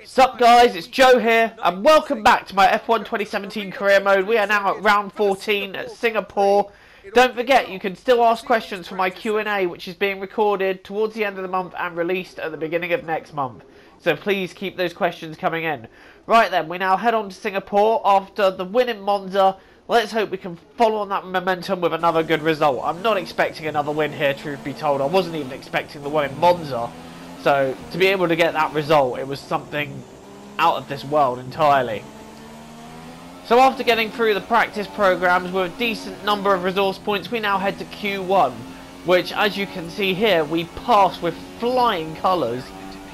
Sup guys, it's Joe here, and welcome back to my F1 2017 career mode. We are now at round 14 at Singapore. Don't forget, you can still ask questions for my Q&A, which is being recorded towards the end of the month and released at the beginning of next month. So please keep those questions coming in. Right then, we now head on to Singapore after the win in Monza. Let's hope we can follow on that momentum with another good result. I'm not expecting another win here, truth be told. I wasn't even expecting the one in Monza. So, to be able to get that result, it was something out of this world entirely. So after getting through the practice programs with a decent number of resource points, we now head to Q1, which, as you can see here, we pass with flying colours.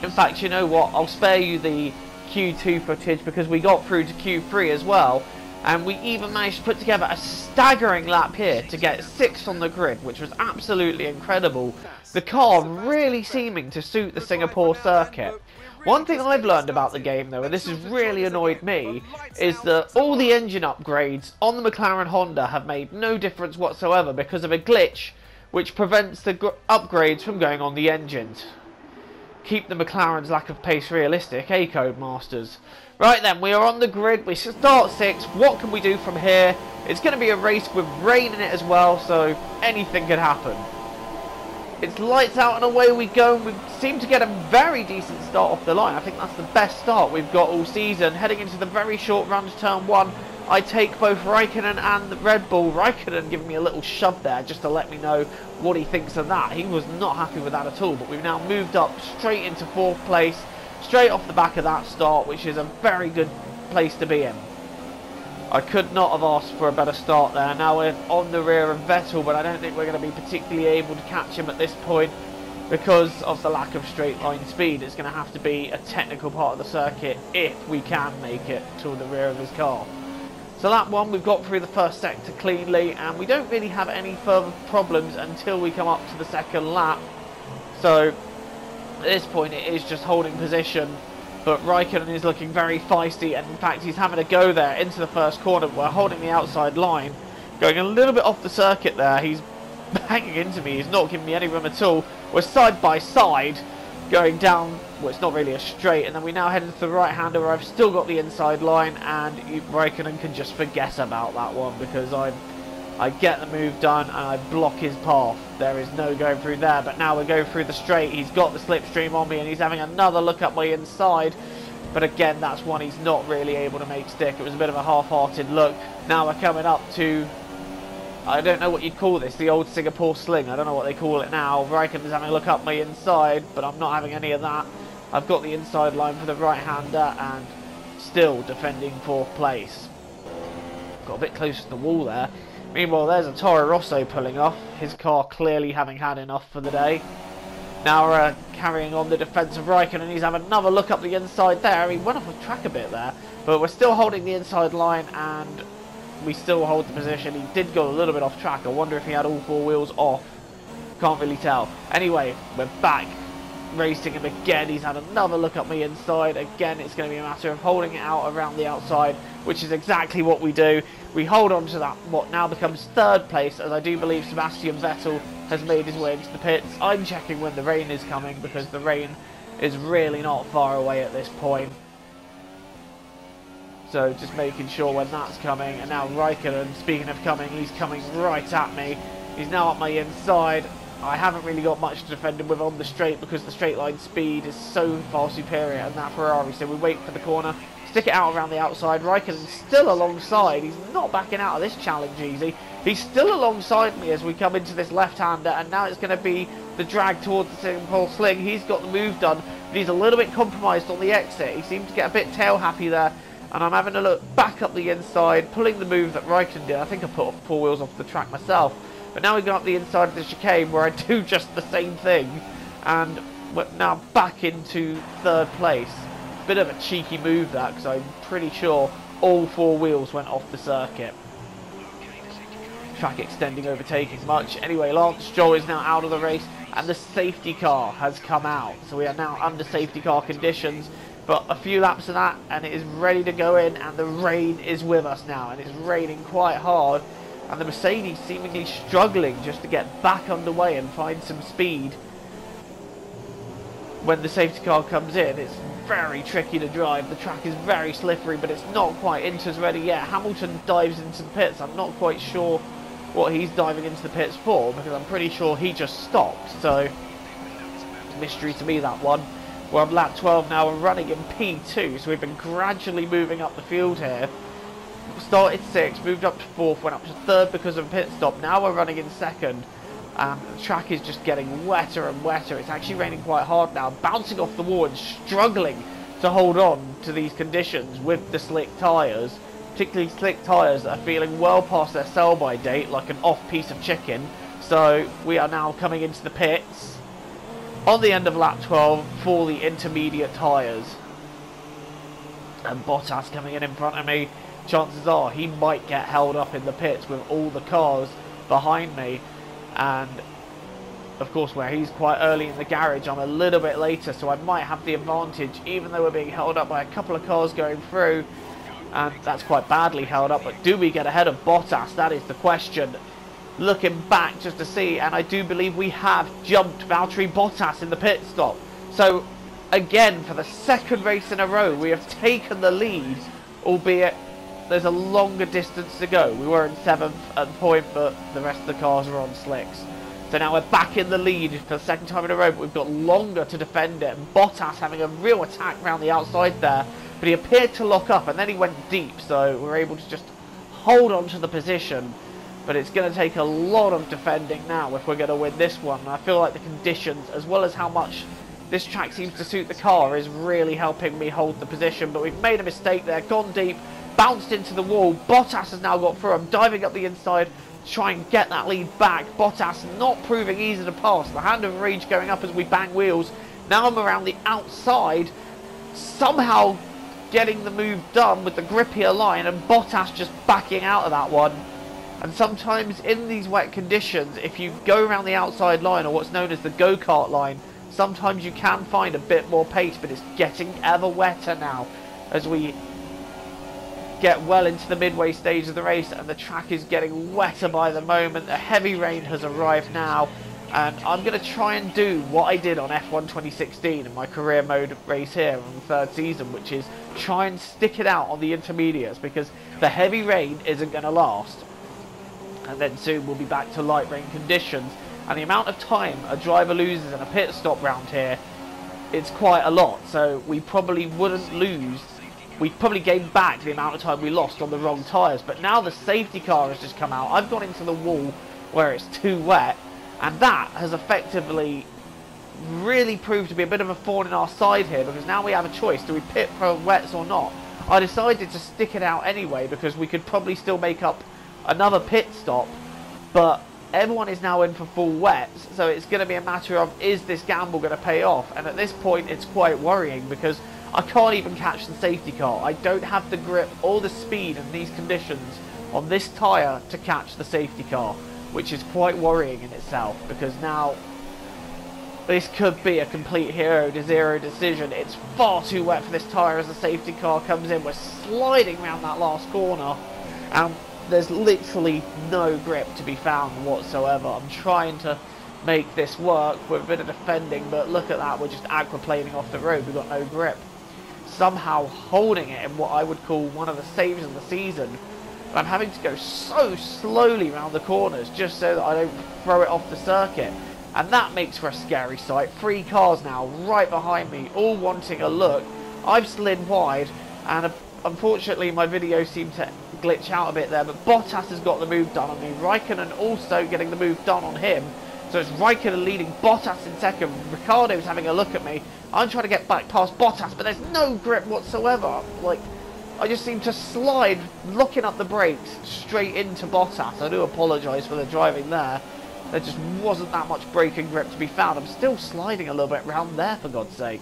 In fact, you know what, I'll spare you the Q2 footage because we got through to Q3 as well. And we even managed to put together a staggering lap here to get 6th on the grid, which was absolutely incredible. The car really seeming to suit the Singapore circuit. One thing I've learned about the game though, and this has really annoyed me, is that all the engine upgrades on the McLaren Honda have made no difference whatsoever because of a glitch which prevents the upgrades from going on the engines. Keep the McLaren's lack of pace realistic, eh, Codemasters? Right then, we are on the grid, we start 6th, what can we do from here? It's going to be a race with rain in it as well, so anything could happen. It's lights out and away we go, and we seem to get a very decent start off the line. I think that's the best start we've got all season. Heading into the very short run to turn 1, I take both Raikkonen and the Red Bull. Raikkonen giving me a little shove there just to let me know what he thinks of that. He was not happy with that at all, but we've now moved up straight into 4th place. Straight off the back of that start, which is a very good place to be in. I could not have asked for a better start there. Now we're on the rear of Vettel, but I don't think we're going to be particularly able to catch him at this point because of the lack of straight line speed. It's going to have to be a technical part of the circuit if we can make it to the rear of his car. So that one, we've got through the first sector cleanly, and we don't really have any further problems until we come up to the second lap. So at this point it is just holding position, but Raikkonen is looking very feisty, and in fact he's having a go there into the first corner. We're holding the outside line, going a little bit off the circuit there. He's banging into me, he's not giving me any room at all. We're side by side going down, well, it's not really a straight, and then we now head into the right hander where I've still got the inside line, and Raikkonen can just forget about that one because I get the move done and I block his path. There is no going through there, but now we're going through the straight. He's got the slipstream on me and he's having another look up my inside, but again that's one he's not really able to make stick. It was a bit of a half-hearted look. Now we're coming up to, I don't know what you'd call this, the old Singapore sling. I don't know what they call it now. Raikkonen's having a look up my inside, but I'm not having any of that. I've got the inside line for the right-hander and still defending 4th place. Got a bit close to the wall there. Meanwhile, there's a Toro Rosso pulling off, his car clearly having had enough for the day. Now we're carrying on the defence of Raikkonen, he's having another look up the inside there. He went off the track a bit there, but we're still holding the inside line and we still hold the position. He did go a little bit off track. I wonder if he had all 4 wheels off. Can't really tell. Anyway, we're back racing him again. He's had another look up the inside. Again, it's going to be a matter of holding it out around the outside, which is exactly what we do. We hold on to that, what now becomes 3rd place, as I do believe Sebastian Vettel has made his way into the pits. I'm checking when the rain is coming because the rain is really not far away at this point. So just making sure when that's coming. And now Raikkonen, speaking of coming, he's coming right at me. He's now up my inside. I haven't really got much to defend him with on the straight because the straight line speed is so far superior and that Ferrari. So we wait for the corner, stick it out around the outside. Raikkonen's still alongside. He's not backing out of this challenge easy. He's still alongside me as we come into this left-hander, and now it's going to be the drag towards the Singapore sling. He's got the move done, but he's a little bit compromised on the exit. He seems to get a bit tail happy there, and I'm having a look back up the inside, pulling the move that Raikkonen did. I think I put 4 wheels off the track myself. But now we go up the inside of the chicane where I do just the same thing, and we're now back into 3rd place. Bit of a cheeky move that, because I'm pretty sure all 4 wheels went off the circuit. Track extending, overtaking much. Anyway, Lance Stroll is now out of the race, and the safety car has come out. So we are now under safety car conditions, but a few laps of that, and it is ready to go in, and the rain is with us now, and it's raining quite hard. And the Mercedes seemingly struggling just to get back underway and find some speed when the safety car comes in. It's very tricky to drive. The track is very slippery, but it's not quite Inter's ready yet. Hamilton dives into the pits. I'm not quite sure what he's diving into the pits for, because I'm pretty sure he just stopped. So, mystery to me, that one. We're on lap 12 now. We're running in P2, so we've been gradually moving up the field here. Started 6th, moved up to 4th, went up to 3rd because of a pit stop. Now we're running in 2nd. The track is just getting wetter and wetter. It's actually raining quite hard now, bouncing off the wall and struggling to hold on to these conditions with the slick tyres. Particularly slick tyres that are feeling well past their sell-by date, like an off piece of chicken. So we are now coming into the pits on the end of lap 12 for the intermediate tyres. And Bottas coming in front of me. Chances are he might get held up in the pits with all the cars behind me. And of course, where he's quite early in the garage, I'm a little bit later, so I might have the advantage, even though we're being held up by a couple of cars going through. And that's quite badly held up. But do we get ahead of Bottas? That is the question. Looking back just to see, and I do believe we have jumped Valtteri Bottas in the pit stop. So again, for the 2nd race in a row, we have taken the lead, albeit there's a longer distance to go. We were in 7th at the point, but the rest of the cars are on slicks. So now we're back in the lead for the 2nd time in a row, but we've got longer to defend it. And Bottas having a real attack around the outside there, but he appeared to lock up and then he went deep, so we're able to just hold on to the position. But it's going to take a lot of defending now if we're going to win this one. And I feel like the conditions, as well as how much this track seems to suit the car, is really helping me hold the position. But we've made a mistake there, gone deep, bounced into the wall. Bottas has now got through. I'm diving up the inside to try and get that lead back. Bottas not proving easy to pass. The hand of rage going up as we bang wheels. Now I'm around the outside, somehow getting the move done with the grippier line, and Bottas just backing out of that one. And sometimes in these wet conditions, if you go around the outside line, or what's known as the go-kart line, sometimes you can find a bit more pace, but it's getting ever wetter now as we get well into the midway stage of the race, and the track is getting wetter by the moment. The heavy rain has arrived now, and I'm going to try and do what I did on F1 2016 in my career mode race here on the 3rd season, which is try and stick it out on the intermediates, because the heavy rain isn't going to last. And then soon we'll be back to light rain conditions. And the amount of time a driver loses in a pit stop round here, it's quite a lot. So we probably wouldn't lose. We'd probably gain back the amount of time we lost on the wrong tyres. But now the safety car has just come out. I've gone into the wall where it's too wet. And that has effectively really proved to be a bit of a thorn in our side here. Because now we have a choice. Do we pit for wets or not? I decided to stick it out anyway, because we could probably still make up another pit stop, but everyone is now in for full wets, so it's going to be a matter of, is this gamble going to pay off? And at this point it's quite worrying, because I can't even catch the safety car. I don't have the grip or the speed in these conditions on this tyre to catch the safety car, which is quite worrying in itself, because now this could be a complete 0-0 decision. It's far too wet for this tyre as the safety car comes in. We're sliding around that last corner, and there's literally no grip to be found whatsoever. I'm trying to make this work with a bit of defending, but look at that, we're just aquaplaning off the road. We've got no grip. Somehow holding it in what I would call one of the saves of the season. But I'm having to go so slowly around the corners just so that I don't throw it off the circuit. And that makes for a scary sight. 3 cars now right behind me, all wanting a look. I've slid wide, and unfortunately my video seemed to glitch out a bit there, but Bottas has got the move done on me. Raikkonen also getting the move done on him. So it's Raikkonen leading, Bottas in 2nd. Ricciardo's having a look at me. I'm trying to get back past Bottas, but there's no grip whatsoever. Like, I just seem to slide, looking up the brakes, straight into Bottas. I do apologise for the driving there. There just wasn't that much braking grip to be found. I'm still sliding a little bit round there, for God's sake.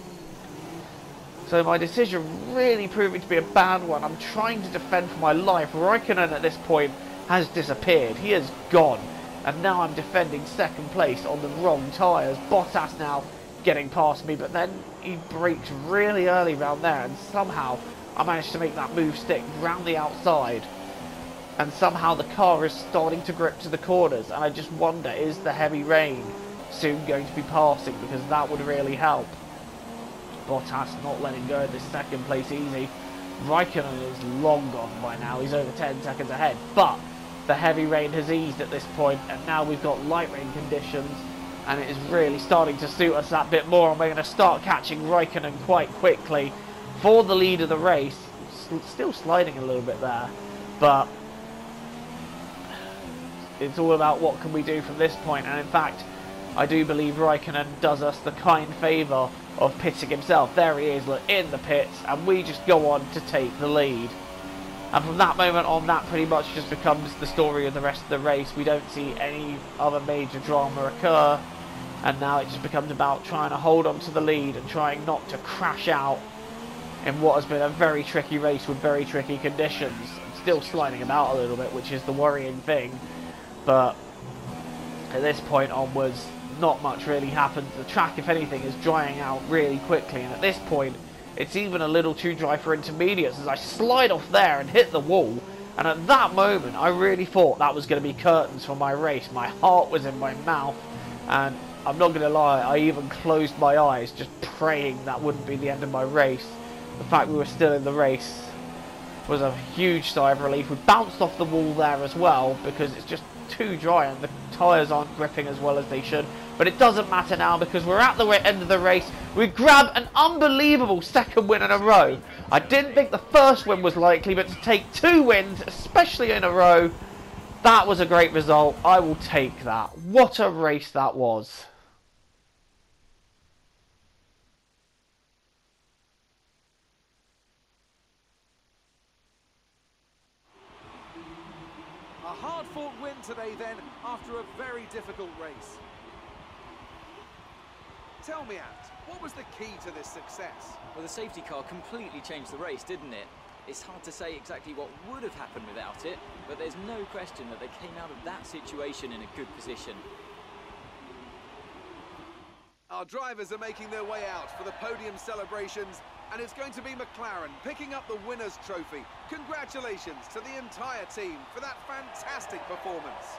So my decision really proving to be a bad one. I'm trying to defend for my life. Raikkonen at this point has disappeared. He is gone. And now I'm defending 2nd place on the wrong tyres. Bottas now getting past me, but then he brakes really early round there, and somehow I managed to make that move stick round the outside. And somehow the car is starting to grip to the corners, and I just wonder, is the heavy rain soon going to be passing? Because that would really help. Bottas not letting go of this second place easy. Raikkonen is long gone by now. He's over 10 seconds ahead. But the heavy rain has eased at this point, and now we've got light rain conditions, and it is really starting to suit us that bit more, and we're going to start catching Raikkonen quite quickly for the lead of the race. Still sliding a little bit there, but it's all about what can we do from this point. And in fact, I do believe Raikkonen does us the kind favour of pitting himself. There he is, look, in the pits, and we just go on to take the lead. And from that moment on, that pretty much just becomes the story of the rest of the race. We don't see any other major drama occur, and now it just becomes about trying to hold on to the lead and trying not to crash out in what has been a very tricky race with very tricky conditions. Still sliding about a little bit, which is the worrying thing, but at this point onwards, not much really happens. The track, if anything, is drying out really quickly, and at this point it's even a little too dry for intermediates as I slide off there and hit the wall. And at that moment I really thought that was going to be curtains for my race. My heart was in my mouth, and I'm not going to lie, I even closed my eyes just praying that wouldn't be the end of my race. The fact we were still in the race was a huge sigh of relief. We bounced off the wall there as well because it's just too dry and the tyres aren't gripping as well as they should. But it doesn't matter now because we're at the end of the race. We grab an unbelievable second win in a row. I didn't think the first win was likely, but to take 2 wins, especially in a row, that was a great result. I will take that. What a race that was. A hard-fought win today then, after a very difficult race. Tell me, Ant, what was the key to this success? Well, the safety car completely changed the race, didn't it? It's hard to say exactly what would have happened without it, but there's no question that they came out of that situation in a good position. Our drivers are making their way out for the podium celebrations, and it's going to be McLaren picking up the winner's trophy. Congratulations to the entire team for that fantastic performance.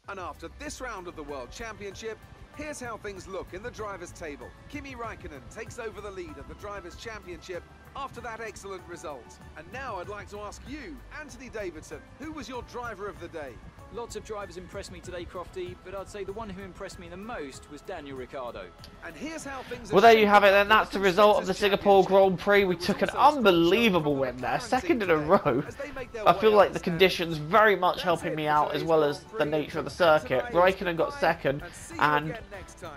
And after this round of the World Championship, here's how things look in the Drivers' Table. Kimi Raikkonen takes over the lead of the Drivers' Championship after that excellent result. And now I'd like to ask you, Anthony Davidson, who was your driver of the day? Lots of drivers impressed me today, Crofty, but I'd say the one who impressed me the most was Daniel Ricciardo. And here's how things well, there you have it then. That's the result of the Singapore Grand Prix. We took an unbelievable win there, second in a row. I feel like the conditions very much helping me out, as well as the nature of the circuit. Raikkonen got second, and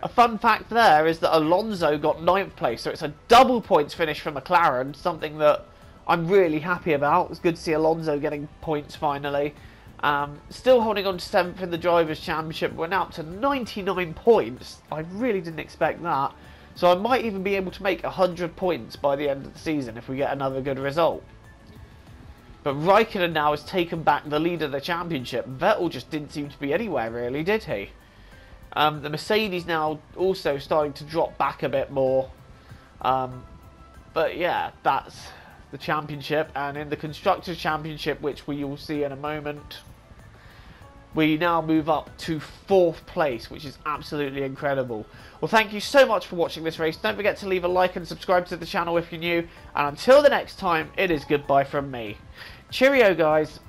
a fun fact there is that Alonso got 9th place, so it's a double points finish for McLaren, something that I'm really happy about. It's good to see Alonso getting points finally. Still holding on to 7th in the Drivers' Championship. We're now up to 99 points. I really didn't expect that. So I might even be able to make 100 points by the end of the season if we get another good result. But Raikkonen now has taken back the lead of the championship. Vettel just didn't seem to be anywhere really, did he? The Mercedes now also starting to drop back a bit more. But yeah, that's the championship. And in the Constructors' Championship, which we will see in a moment, we now move up to 4th place, which is absolutely incredible. Well, thank you so much for watching this race. Don't forget to leave a like and subscribe to the channel if you're new. And until the next time, it is goodbye from me. Cheerio, guys.